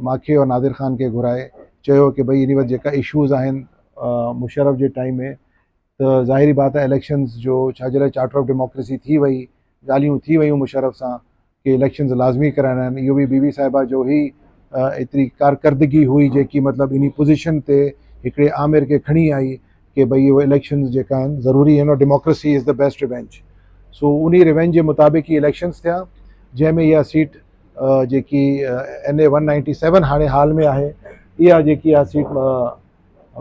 माखे और नादिर ख़ान के घुराए चयो कि भई इन वक़्तु जेका इशूज़ आहिनि मुशर्रफ जे टाइम में, त ज़ाहिरी बात आहे इलेक्शंस जो छाजे लाइ चार्टर ऑफ डेमोक्रेसी थी वई, ॻाल्हियूं थी वयूं मुशर्रफ सां कि इलेक्शंस लाज़मी कराइणा आहिनि। इहो बि बीबी साहिबा जो ई एतिरी कारकर्दगी हुई जेकी मतिलबु इन पोज़ीशन ते हिकिड़े आमिर खे खणी आई कि भई उहे इलेक्शंस जेका आहिनि ज़रूरी आहिनि और democracy is the best revenge. So उन रिवेंज जे मुताबिक़ ई इलेक्शंस थिया, जंहिंमें इहा सीट जेकी NA 197 हाणे हाल में आहे, इहा जेकी आहे सीट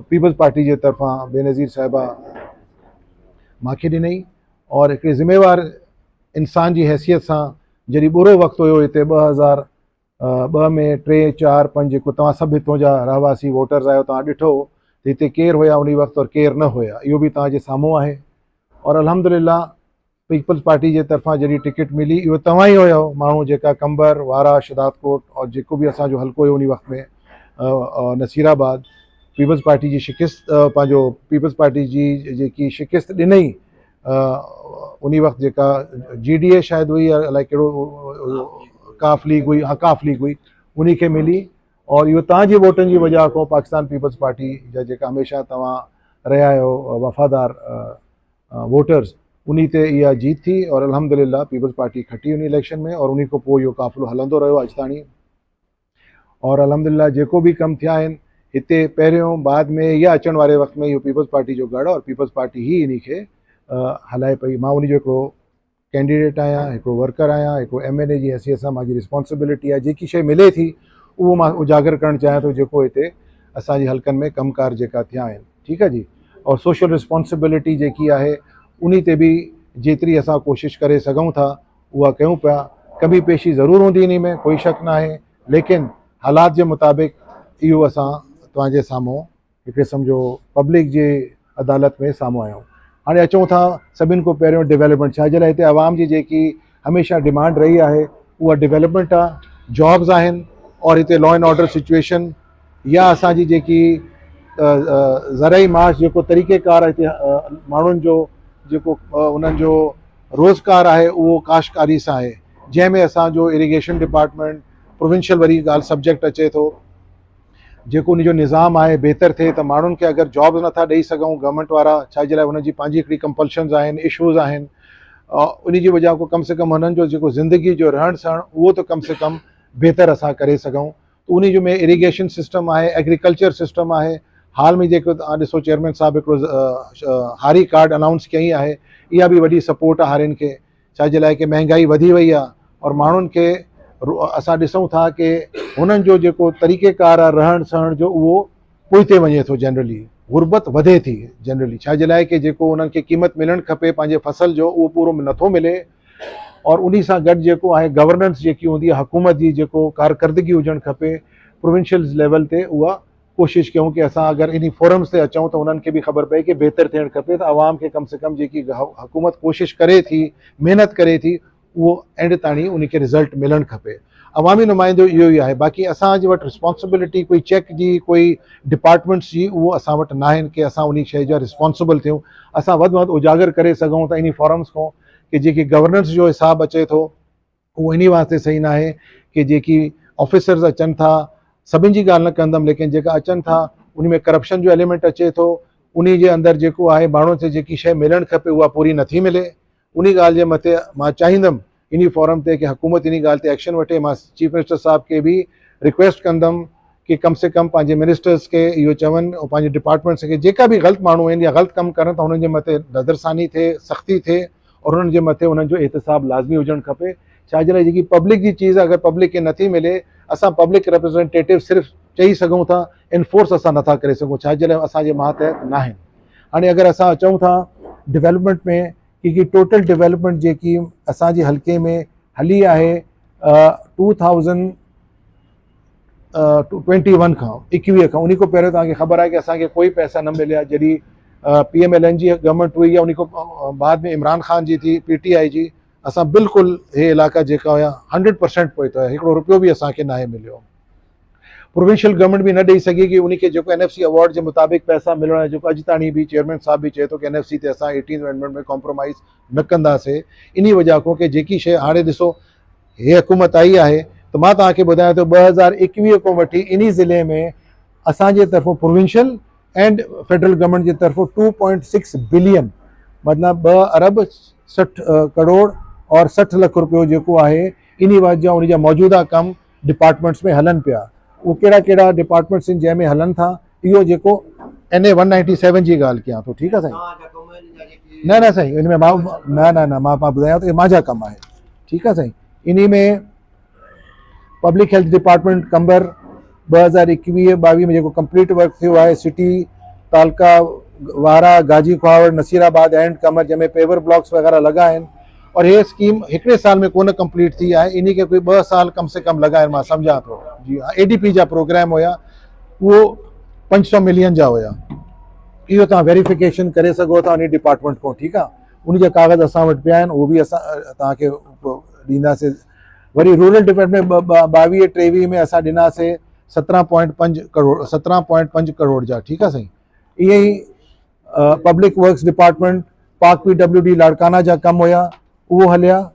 पीपल्स पार्टी जे तरफ़ां बेनज़ीर साहिबा मूंखे ॾिनई। और हिकिड़े ज़िम्मेवार इंसान जी हैसियत सां जॾहिं बुरो वक़्तु हुयो हिते 2002 में 3, 4, 5 जेको तव्हां सभु हितां जा रहवासी वोटर्स आहियो, तव्हां ॾिठो त हिते केरु हुया उन वक़्तु और केरु न हुया, इहो बि तव्हांजे साम्हूं आहे। और अल्हम्दुलिल्लाह पीपल्स पार्टी जे तरफ़ां जॾहिं टिकट मिली, इहो तव्हां ई हुयो माण्हू जेका कंबर, वारा, शदादकोट और जेको बि असांजो हल्को हुयो उन वक़्त में नसीराबाद, पीपल्स पार्टी जी शिकिस्त पंहिंजो पीपल्स पार्टी जी जेकी शिकिस्त ॾिनई उन वक़्तु जेका GDA शायदि हुई, अलाए कहिड़ो काफ लीग हुई, हाँ काफ लीग हुई, उन खे मिली। और इहो तव्हांजी वोटनि जी वजह खां पाकिस्तान पीपल्स पार्टी जा जेका हमेशह तव्हां रहिया आहियो वफ़ादार वोटर्स, उन ते इहा जीत थी। और अल्हम्दुलिल्लाह पीपल्स पार्टी खटी उन इलेक्शन में और उन खां पोइ इहो क़ाफ़िलो हलंदो रहियो अॼु ताईं। और अल्हम्दुलिल्लाह जेको बि कमु थिया आहिनि हिते पहिरियों बाद में या अचण वारे वक़्त में इहो पीपल्स पार्टी जो गढ़ और पीपल्स पार्टी ई इन खे हलाए पई। मां उन जो हिकिड़ो कैंडिडेट आहियां, हिकिड़ो वर्कर आहियां, हिकिड़ो MNA जी हैसियत सां मुंहिंजी रिस्पॉन्सिबिलिटी आहे जेकी शइ मिले थी उहो मां उजागर करणु चाहियां थो जेको हिते असांजे हल्कनि में कमकार जेका थिया आहिनि, ठीकु आहे जी। और सोशल रिस्पॉन्सिबिलिटी जेकी आहे उन ते बि जेतिरी असां कोशिशि करे सघूं था उहा कयूं पिया। कमी पेशी ज़रूरु हूंदी इन में, कोई शक न आहे, लेकिन हालात जे मुताबिक़ इहो असां तव्हांजे साम्हूं हिकिड़े सम्झो पब्लिक जे अदालत में साम्हूं आहियूं। हाणे अचूं था सभिनि खां पहिरियों डेवलपमेंट, छाजे लाइ हिते आवाम जी जेकी हमेशह डिमांड रही आहे उहा डेवलपमेंट आहे, जॉब्स आहिनि और हिते लॉ एंड ऑर्डर सिचुएशन या असांजी जेकी ज़रई माश जेको तरीक़ेकार हिते माण्हुनि जो जेको उन्हनि जो रोज़गार आहे उहो काश्तकारी सां आहे, जंहिंमें असांजो इरिगेशन डिपार्टमेंट प्रोविंशियल वरी ॻाल्हि सब्जेक्ट अचे थो, जेको उन जो निज़ाम आहे बहितर थिए। त माण्हुनि खे अगरि जॉब्स नथा ॾेई सघूं गवर्नमेंट वारा, छाजे लाइ हुनजी पंहिंजी हिकिड़ी कंपल्शन्स आहिनि, इशूज़ आहिनि, उन जी वजह खां कम से कम हुननि जो जेको ज़िंदगी जो रहण सहण उहो त कम से कम बहितर असां करे सघूं। त उन जो में इरिगेशन सिस्टम आहे, एग्रीकल्चर सिस्टम आहे। हाल में जेको तव्हां ॾिसो चेयरमैन साहिबु हिकिड़ो हारी कार्ड अनाउंस कई आहे, इहा बि वॾी सपोर्ट आहे हारियुनि खे, छाजे लाइ कि महांगाई वधी वई आहे और माण्हुनि खे असां ॾिसूं था कि हुननि जो जेको तरीक़ेकार आहे रहण सहण जो उहो पुठिते वञे थो, जनरली गुरबत वधे थी जनरली, छाजे लाइ कि जेको उन्हनि खे क़ीमत मिलणु खपे पंहिंजे फसल जो उहो पूरो नथो मिले। और उन सां गॾु जेको आहे गवर्नेंस जेकी हूंदी आहे हुकूमत जी जेको कारकर्दगी हुजणु खपे प्रोविंशियल लेवल ते, उहा कोशिशि कयूं कि असां अगरि इन फोरम्स ते अचूं त उन्हनि खे बि ख़बर पए कि बहितर थियणु खपे, त आवाम खे कम से कम जेकी हुकूमत कोशिशि करे थी, महिनत करे थी, उहो एंड ताणी उन खे रिज़ल्ट मिलणु खपे। अवामी नुमाइंदो इहो ई आहे। बाक़ी असांजे वटि रिस्पॉन्सिबिलिटी कोई चेक जी, कोई डिपार्टमेंट्स जी, उहो असां वटि न आहिनि कि असां उन शइ जा रिस्पॉन्सिबल थियूं। असां वधि में वधि उजागर करे सघूं था इन फॉरम्स खां कि जेकी गवर्नेंस जो हिसाबु अचे थो उहो इन वास्ते सही न आहे कि जेकी ऑफिसर्स अचनि था, सभिनि जी ॻाल्हि न कंदमि, लेकिन जेका अचनि था उन में करप्शन जो एलिमेंट अचे थो, उन जे अंदरि जेको आहे माण्हुनि खे जेकी शइ मिलणु खपे उहा पूरी नथी मिले। उन ॻाल्हि जे मथे मां चाहींदुमि इन फॉरम ते कि हुकूमत इन ॻाल्हि ते एक्शन वठे। मां चीफ मिनिस्टर साहिब खे बि रिक्वेस्ट कंदुमि कि कम से कम पंहिंजे मिनिस्टर्स खे इहो चवनि ऐं पंहिंजे डिपार्टमेंट्स खे जेका बि ग़लति माण्हू आहिनि या ग़लति कमु करनि था हुननि जे मथे नज़रसानी थिए, सख़्ती थिए और उन्हनि जे मथे उन्हनि जो एहतिसाब लाज़मी हुजणु खपे। छाजे लाइ जेकी पब्लिक जी चीज़ अगरि पब्लिक खे नथी मिले, असां पब्लिक रिप्रेज़ेंटेटिव सिर्फ़ु चई सघूं था, इनफोर्स असां नथा करे सघूं, छाजे लाइ असांजे मातहत न आहिनि। हाणे अगरि असां अचूं था डेवलपमेंट में कि टोटल डेवलपमेंट जेकी असांजे हल्के में हली आहे 2021 खां 21 खां, उन खां पहिरियों तव्हांखे ख़बर आहे कि असांखे कोई पैसा न मिलिया। जॾहिं PMLN जी गवर्नमेंट हुई या उन खां बाद में इमरान ख़ान जी थी, PTI जी, असां बिल्कुलु हे इलाइक़ा जेका हुया 100% पहुता हुया, हिकिड़ो रुपयो बि असांखे न आहे मिलियो। प्रोविंशियल गवर्नमेंट बि न ॾेई सघी कि उनखे जेको NFC अवॉर्ड जे मुताबिक़ पैसा मिलणो आहे, जेको अॼु ताणी बि चेयरमैन साहिब बि चए थो कि NFC ते असां 18th अमेंडमेंट में कॉम्प्रोमाइज़ न कंदासीं। इन वजह खां कि जेकी शइ हाणे ॾिसो हे हुकूमत आई आहे तो मां तव्हांखे ॿुधायां थो 2021 खां वठी इन ज़िले में असांजे तरफ़ों प्रोविंशियल एंड फेडरल गवर्नमेंट जे तरफ़ों 2.6 बिलियन मतिलबु 2 अरब 60 करोड़ और 60 लख रुपयो जेको आहे इन वजह जा उन जा मौजूदा कम डिपार्टमेंट्स में हलन पिया। वो कहिड़ा कहिड़ा डिपार्टमेंट्स आहिनि जंहिंमें हलन था, इहो जेको NA 197 जी ॻाल्हि कयां थो, ठीकु आहे साईं। न साईं, इन में मां मां ॿुधायां थो, मुंहिंजा कम आहे, ठीकु आहे साईं। इन में पब्लिक हेल्थ डिपार्टमेंट कंबर 2021-22 में जेको कंप्लीट वर्क थियो आहे, सिटी तालका वारा गाजी ख्वावर नसीराबाद एंड कमर जंहिंमें पेवर ब्लॉक्स वग़ैरह लॻा आहिनि, और ये स्कीम हिकिड़े साल में कोन कंप्लीट थी आहे, इन के कोई 2 साल कम से कम लॻा आहिनि, मां सम्झां थो। जी हाँ, ADP जा प्रोग्राम हुया, वो 500 मिलियन जा हुया। इहो तव्हां वेरिफिकेशन करे सघो था उन डिपार्टमेंट को, ठीकु आहे। उन जा कागज़ असां वटि पिया आहिनि, उहो बि असां तव्हांखे ॾींदासीं। वरी रूरल डेवलपमेंट 22-23 में असां ॾिनासीं 17.5 करोड़ जा, ठीकु आहे साईं। इहे ई पब्लिक वर्क्स डिपार्टमेंट पाक PWD लाड़काना जा कम हुया, उहो हलिया,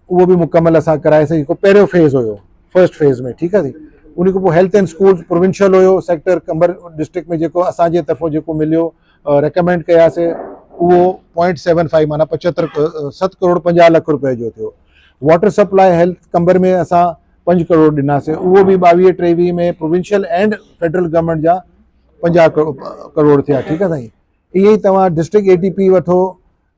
उहो बि मुकमल असां कराएसीं, जेको पहिरियों फेज़ हुयो, फर्स्ट फेज़ में, ठीकु आहे साईं। उन खां पोइ हेल्थ एंड स्कूल्स प्रोविंशियल हुयो, सेक्टर कंबर डिस्ट्रिक्ट में जेको असांजे तरफ़ों जेको मिलियो रिकमेंड कयासीं, उहो 0.75 माना 7 करोड़ 50 लख रुपए जो थियो। वाटर सप्लाई हेल्थ कंबर में असां 5 करोड़ ॾिनासीं, उहो बि 22-23 में प्रोविंशियल एंड फेडरल गवर्नमेंट जा 50 करोड़ थिया, ठीकु आहे साईं। इहे ई तव्हां डिस्ट्रिक्ट ATP वठो,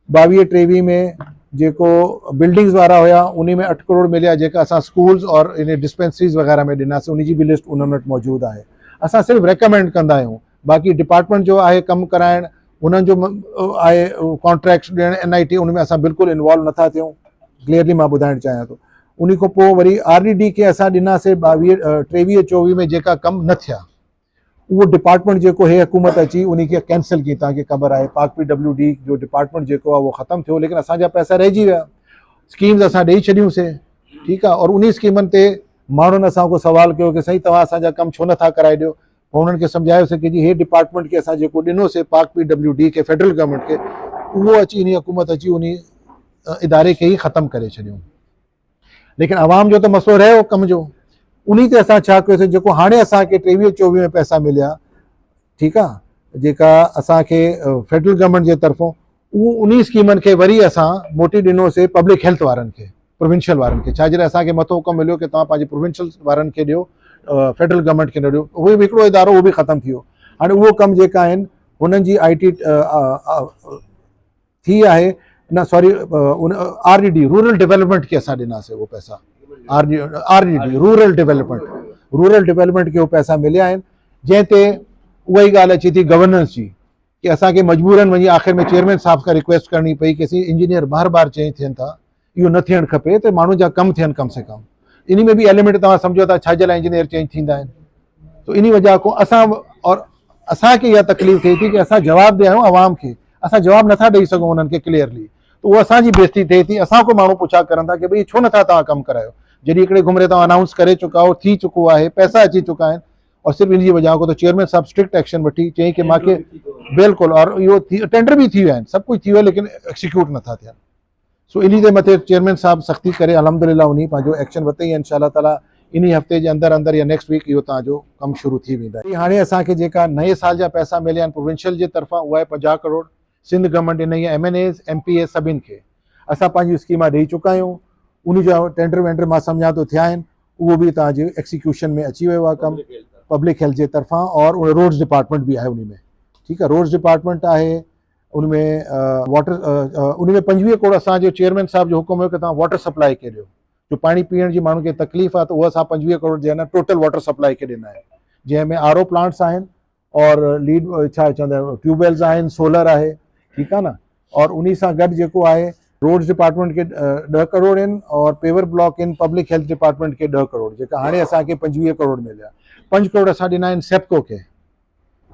22-23 में जेको बिल्डिंग्स वारा हुया, उन में 8 करोड़ मिलिया, जेका असां स्कूल्स और इन डिस्पेंसरीज़ वग़ैरह में ॾिनासीं, उन जी बि लिस्ट उन्हनि वटि मौजूदु आहे। असां सिर्फ़ु रिकमेंड कंदा आहियूं, बाक़ी डिपार्टमेंट जो आहे कमु कराइणु, उन्हनि जो आहे कॉन्ट्रैक्ट्स ॾियणु NIT, उन में असां बिल्कुलु इन्वॉल्व नथा थियूं, क्लियरली मां ॿुधाइणु चाहियां थो। उन खां पोइ वरी RDD खे असां ॾिनासीं 23-24 में, जेका कमु न थिया, उहो डिपार्टमेंट जेको हे हुकूमत अची उन खे कैंसिल की, तव्हांखे ख़बर आहे। पाक PWD जो डिपार्टमेंट जेको आहे उहो ख़तमु थियो, लेकिन असांजा पैसा रहिजी विया, स्कीम्स असां ॾेई छॾियूंसीं, ठीकु आहे। और उन स्कीमनि ते माण्हुनि असां को सवाल कयो कि साईं तव्हां असांजा कमु छो नथा कराए ॾियो। पोइ उन्हनि खे सम्झायोसीं कि जी हे डिपार्टमेंट खे असां जेको ॾिनोसीं पाक PWD खे, फेडरल गवर्नमेंट खे, उहो अची इन हुकूमत अची उन इदारे खे ई ख़तमु करे छॾियूं। लेकिन आवाम जो त मसइलो रहियो कम जो, उन ते असां छा कयोसीं, जेको हाणे असांखे 23-24 में पैसा मिलिया, ठीकु आहे, जेका असांखे फेडरल गवर्नमेंट जे तरफ़ों, उहो उन स्कीमनि खे वरी असां मोटी ॾिनोसीं पब्लिक हेल्थ वारनि खे, प्रोविंशियल वारनि खे। छा जे लाइ असांखे मथो हुकम मिलियो कि तव्हां पंहिंजे प्रोविंशियल वारनि खे ॾियो, फेडरल गवर्नमेंट खे न ॾियो। उहो बि हिकिड़ो इदारो, उहो बि ख़तमु थी वियो। हाणे उहो कमु जेका आहिनि हुननि जी IT थी आहे, न सॉरी, RDD रूरल डेवलपमेंट खे असां ॾिनासीं उहो पैसा, RDD रूरल डेवलपमेंट खे उहे पैसा मिलिया आहिनि, जंहिं ते उहा ई ॻाल्हि अचे थी गवर्नेंस जी, कि असांखे मजबूरन वञी आख़िर में चेयरमैन साहब खां रिक्वेस्ट करणी पई कि इंजीनियर बार थियनि था, इहो न थियणु खपे, त माण्हुनि जा कम थियनि कम से कम। इन में बि एलिमेंट तव्हां सम्झो था, छाजे लाइ इंजीनियर चेंज थींदा आहिनि। तो इन वजह खां असां, और असांखे इहा तकलीफ़ थिए थी कि असां जवाबु ॾियूं आवाम खे, असां जवाबु नथा ॾेई सघूं उन्हनि खे क्लियरली, त उहा असांजी बेइज़ती थिए थी। असां को माण्हू पुछा करनि था कि भई छो नथा तव्हां कमु करायो, जॾहिं हिकिड़े घुमरे तव्हां अनाउंस करे चुका हो, थी चुको आहे, पैसा अची चुका आहिनि, और सिर्फ़ु इन जी वजह खां त चेयरमैन साहब स्ट्रिक्ट एक्शन वठी चयईं कि मूंखे बिल्कुलु, और इहो टेंडर बि थी विया आहिनि, सभु कुझु थी वियो आहे, लेकिन एक्सिक्यूट नथा थियनि। सो इन जे मथे चेयरमैन साहब सख़्ती करे अलहमदिल्ला उन पंहिंजो एक्शन वरितई। इंशाअल्लाह ताला इन हफ़्ते जे अंदरि या नेक्स्ट वीक इहो तव्हांजो कमु शुरू थी वेंदा। हाणे असांखे जेका नए साल जा पैसा मिलिया आहिनि प्रोविंशियल जे तरफ़ां, उहा आहे 50 crore. Sindh government in ji MNAs MPAs सभिनि खे असां पंहिंजी स्कीमा ॾेई चुका आहियूं। उन जा टेंडर वेंडर मां सम्झां थो थिया आहिनि, उहो बि तव्हांजे एक्सिक्यूशन में अची वियो आहे कमु पब्लिक हेल्थ जे तरफ़ां, और रोड्स डिपार्टमेंट बि आहे उन में, ठीकु आहे। रोड्स डिपार्टमेंट आहे, उनमें वाटर, उनमें 25 करोड़ असांजो चेयरमैन साहब जो हुकुम हुयो कि तव्हां वाटर सप्लाई खे ॾियो, जो पाणी पीअण जी माण्हू खे तकलीफ़ आहे, त उहा असां 25 करोड़ जे न टोटल वाटर सप्लाई खे ॾिना आहिनि, जंहिंमें RO प्लांट्स आहिनि, और लीड छा चवंदा आहिनि ट्यूबवेल्स आहिनि, सोलर आहे, ठीकु आहे न। और उन सां गॾु जेको आहे रोड्स डिपार्टमेंट खे 10 करोड़ आहिनि, और पेवर ब्लॉक आहिनि पब्लिक हेल्थ डिपार्टमेंट खे 10 करोड़, जेका हाणे असांखे 25 करोड़ मिलिया। 5 करोड़ असां ॾिना आहिनि सेप्को खे,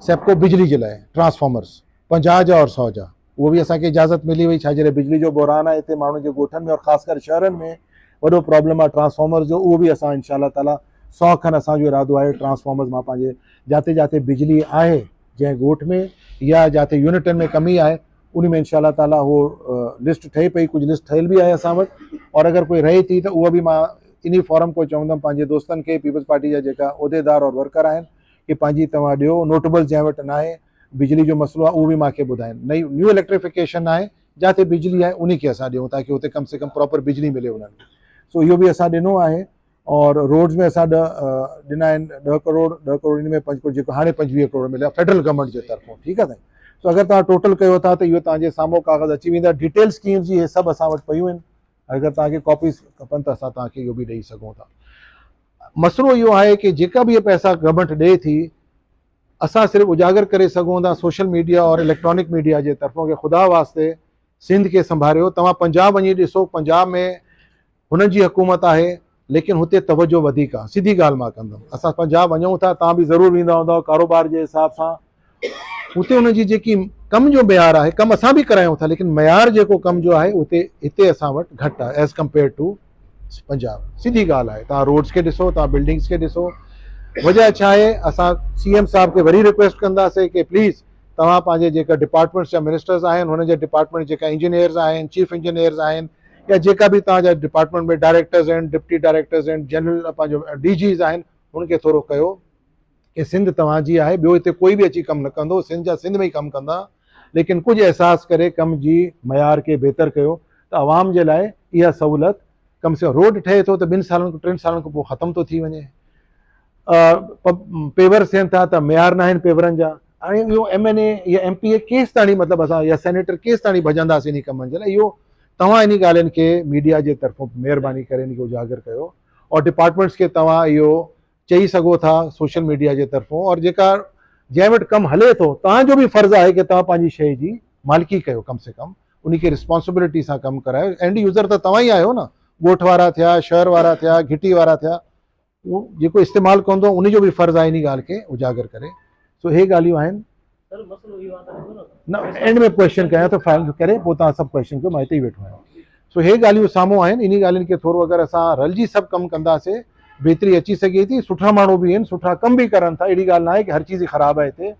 सेप्को बिजली जे लाइ ट्रांसफॉर्मर्स 50 जा और 100 जा, उहो बि असांखे इजाज़त मिली वई। छाजे लाइ बिजली जो बहरान आहे हिते माण्हुनि जे ॻोठनि में, और ख़ासि करे शहरनि में वॾो प्रॉब्लम आहे ट्रांसफॉर्मर्स जो। उहो बि असां इंशाअल्लाह ताला 100 खनि असांजो इरादो आहे ट्रांसफॉर्मर्स मां पंहिंजे जिते जिते बिजली आहे जंहिं ॻोठ में, या जिते यूनिटनि में कमी आहे, उन में इंशाअल्लाह ताला उहो लिस्ट ठहे पई, कुझु लिस्ट ठहियल बि आहे असां वटि, और अगरि कोई रहे थी त उहा बि मां इन फॉरम को चवंदुमि पंहिंजे दोस्तनि खे पीपल्स पार्टी जा जेका उहिदेदार और वर्कर आहिनि कि पंहिंजी तव्हां ॾियो नोटेबल जंहिं वटि न आहे बिजली जो मसइलो आहे उहो बि मूंखे ॿुधाइनि न्यू इलेक्ट्रिफिकेशन आहे जिते बिजली आहे उन खे असां ॾियूं ताकि हुते कम से कम प्रॉपर बिजली मिले उन्हनि खे सो इहो बि असां ॾिनो आहे और रोड्स में असां ॾिना आहिनि 10 करोड़ इन में 5 करोड़ जेको हाणे 25 करोड़ मिलिया फेडरल गवर्नमेंट जे तरफ़ां ठीकु आहे साईं सो अगरि तव्हां टोटल कयो था त इहो तव्हांजे साम्हूं कागज़ अची वेंदा डिटेल स्कीम्स जी इहे सभु असां वटि पयूं आहिनि अगरि तव्हांखे कॉपीज़ खपनि त असां तव्हांखे इहो बि ॾेई सघूं था मसइलो इहो आहे कि जेका बि इहे पैसा गवर्नमेंट ॾिए थी असां सिर्फ़ु उजागर करे सघूं था सोशल मीडिया और इलेक्ट्रॉनिक मीडिया जे तरफ़ां कि ख़ुदा वास्ते सिंध खे संभालियो तव्हां पंजाब वञी ॾिसो पंजाब में हुननि जी हुकूमत आहे लेकिन हुते तवजो वधीक आहे सिधी ॻाल्हि मां कंदुमि असां पंजाब वञूं था तव्हां बि ज़रूरु वेंदा हूंदव कारोबार जे हिसाब सां हुते हुनजी जेकी कम जो मयार आहे कमु असां बि करायूं था लेकिन मयार जेको कम जो आहे उते हिते असां वटि घटि आहे एज़ कंपेयर टू पंजाब सिधी ॻाल्हि आहे तव्हां रोड्स खे ॾिसो तव्हां बिल्डिंग्स खे ॾिसो वजह छा आहे असां CM साहिब खे वरी रिक्वेस्ट कंदासीं कि प्लीज़ तव्हां पंहिंजे जेका डिपार्टमेंट्स जा मिनिस्टर्स आहिनि हुननि जे डिपार्टमेंट जेका इंजीनियर्स आहिनि चीफ इंजीनियर्स आहिनि या जेका बि तव्हांजा डिपार्टमेंट में डायरेक्टर्स आहिनि डिप्टी डायरेक्टर्स आहिनि जनरल पंहिंजो DGs आहिनि हुनखे थोरो कयो कि सिंध तव्हांजी आहे ॿियो हिते कोई बि अची कमु न कंदो सिंध जा सिंध में ई कमु कंदा लेकिन कुझु एहसास करे कम जी मयार खे बहितर कयो त आवाम जे लाइ इहा सहूलियत कम से कम रोड ठहे थो त 2 सालनि 3 सालनि खां पोइ ख़तमु थो थी वञे पेवर थियनि था त मयार न आहिनि पेवरनि जा हाणे इहो MNA या MPA केसि ताणी मतिलबु असां या सेनेटर केसि ताणी भॼंदासीं इन कमनि जे लाइ इहो तव्हां इन ॻाल्हियुनि खे मीडिया जे तरफ़ां महिरबानी करे इन खे उजागर कयो और डिपार्टमेंट्स खे तव्हां इहो चई सघो था सोशल मीडिया जे तरफ़ां और जेका जंहिं वटि कमु हले थो तव्हांजो बि फ़र्ज़ु आहे कि तव्हां पंहिंजी शइ जी मालिकी कयो कम से कम उन खे रिस्पॉन्सिबिलिटी सां कमु करायो एंड यूज़र त तव्हां ई आहियो न ॻोठ वारा थिया शहर वारा थिया घिटी वारा थिया उहो जेको इस्तेमालु कंदो उनजो बि फ़र्ज़ु आहे इन ॻाल्हि खे उजागर करे सो हे ॻाल्हियूं आहिनि न एंड में क्वेश्चन कयां त फाइनल करे पोइ तव्हां सभु क्वेश्चन कयो मां हिते ई वेठो आहियां सो हे ॻाल्हियूं साम्हूं आहिनि इन ॻाल्हियुनि खे थोरो अगरि असां रलिजी सभु कमु कंदासीं बेहतरी अची सघे थी सुठा माण्हू बि आहिनि सुठा कम बि करनि था अहिड़ी ॻाल्हि न आहे कि हर चीज़ ख़राबु आहे हिते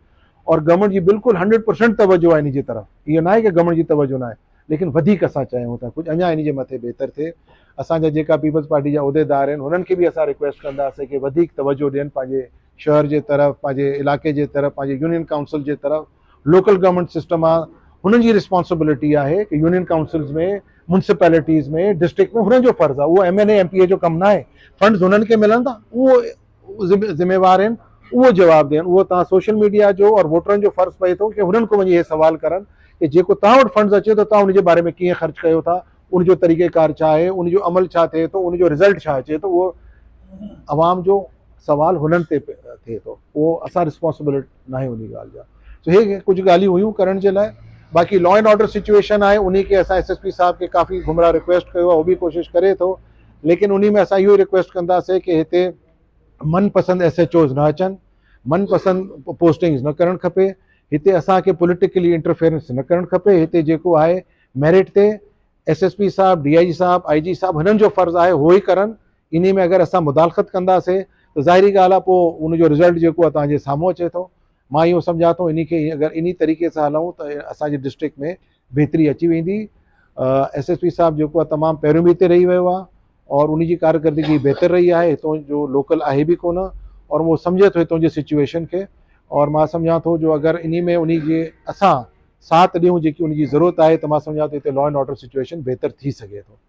और गवर्नमेंट जी बिल्कुलु 100% तवजो आहे इन जी तरफ़ इहो न आहे कि गवर्नमेंट जी तवजो न आहे लेकिन वधीक असां चाहियूं था कुझु अञा इन जे मथे बहितर थिए असांजा जेका पीपल्स पार्टी जा उहिदेदार आहिनि हुननि खे बि असां रिक्वेस्ट कंदासीं कि वधीक तवजो ॾियनि पंहिंजे शहर जे तरफ़ पंहिंजे इलाइक़े जे तरफ़ पंहिंजे यूनियन काउंसिल जे तरफ़ लोकल गवर्नमेंट सिस्टम आहे हुननि जी रिस्पॉन्सिबिलिटी आहे कि यूनियन काउंसिल्स में म्यूनसिपैलिटीज़ में डिस्ट्रिक्ट में हुननि जो फ़र्ज़ु आहे उहो MNA MPA जो कमु न आहे फंड्स हुननि खे मिलंदा उहो ज़िम्मेवार आहिनि उहो जवाबु ॾियनि उहो तव्हां सोशल मीडिया जो और वोटरनि जो फ़र्ज़ु पए थो कि हुननि खां वञी इहे सवाल करनि कि जेको तव्हां वटि फंड्स अचे थो तव्हां उनजे बारे में कीअं ख़र्चु कयो था उनजो तरीक़ेकार छा आहे उनजो अमल छा थिए थो उनजो रिज़ल्ट छा अचे थो उहो आवाम जो सवाल हुननि ते थिए थो उहो असां रिस्पॉन्सिबिलिटी न आहे उन ॻाल्हि जा सो हे कुझु ॻाल्हियूं हुयूं करण जे लाइ बाक़ी लॉ एंड ऑर्डर सिचुएशन आहे उन खे असां SSP साहिब खे काफ़ी घुमराह रिक्वेस्ट कयो आहे उहो बि कोशिशि करे थो लेकिन उन में असां इहो रिक्वेस्ट कंदासीं कि हिते मनपसंदि SHOs न अचनि मनपसंदि पोस्टिंग्स न करणु खपे हिते असांखे पॉलिटिकली इंटरफेरेंस न करणु खपे हिते जेको आहे मेरिट ते SSP साहिब DIG साहिब IG साहिब हिननि जो फ़र्ज़ु आहे उहो ई करनि इन में अगरि असां मुदाख़लत कंदासीं त ज़ाहिरी ॻाल्हि आहे पोइ उनजो रिज़ल्ट जेको आहे तव्हांजे साम्हूं अचे थो मां इहो सम्झां थो इन खे अगरि इन तरीक़े सां हलूं त असांजे डिस्ट्रिक्ट में बहितरी अची वेंदी SSP साहिब जेको आहे तमामु पहिरियों बि हिते रही वियो आहे और उनजी कारकर्दगी बहितर रही आहे हितां जो लोकल आहे बि कोन और उहो सम्झे थो हितां जी सिचुएशन खे और मां सम्झां थो जो अगरि इन में उन जे असां साथ ॾियूं जेकी उनजी ज़रूरत आहे त मां सम्झां थो हिते लॉ एंड ऑर्डर सिचुएशन बहितर थी सघे थो